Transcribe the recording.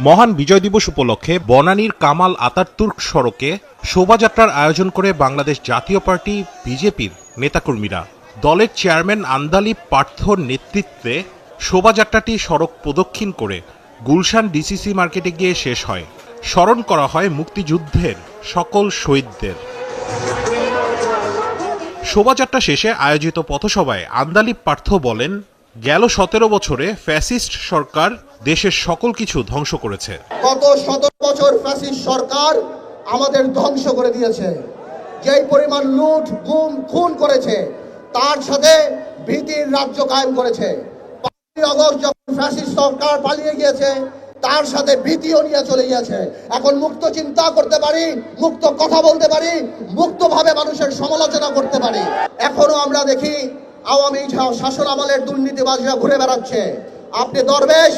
মহান বিজয় দিবস উপলক্ষে বনানীর কামাল আতাতুর্ক সড়কে শোভাযাত্রার আয়োজন করে বাংলাদেশ জাতীয় পার্টি বিজেপির নেতাকর্মীরা। দলের চেয়ারম্যান আন্দালিব পার্থর নেতৃত্বে শোভাযাত্রাটি সড়ক প্রদক্ষিণ করে গুলশান ডিসিসি মার্কেটে গিয়ে শেষ হয়। স্মরণ করা হয় মুক্তিযুদ্ধের সকল শহীদদের। শোভাযাত্রা শেষে আয়োজিত পথসভায় আন্দালিব পার্থ বলেন, গেল 17 বছরে ফ্যাসিস্ট সরকার দেশের সকল কিছু ধ্বংস করেছে। গত 17 বছর ফ্যাসিস্ট সরকার আমাদের ধ্বংস করে দিয়েছে। যেই পরিমাণ লুট, গুম, খুন করেছে, তার সাথে ভীতির রাজ্য কায়েম করেছে। 5ই আগস্ট যখন ফ্যাসিস্ট সরকার পালিয়ে গিয়েছে, তার সাথে ভীতিও নিয়ে চলে গিয়েছে। এখন মুক্ত চিন্তা করতে পারি, মুক্ত কথা বলতে পারি, মুক্তভাবে মানুষের সমালোচনা করতে পারি। এখনো আমরা দেখি আওয়ামী শাসন আমলের দুর্নীতিবাজরা ঘুরে বেড়াচ্ছে। আপনি দরবেশ,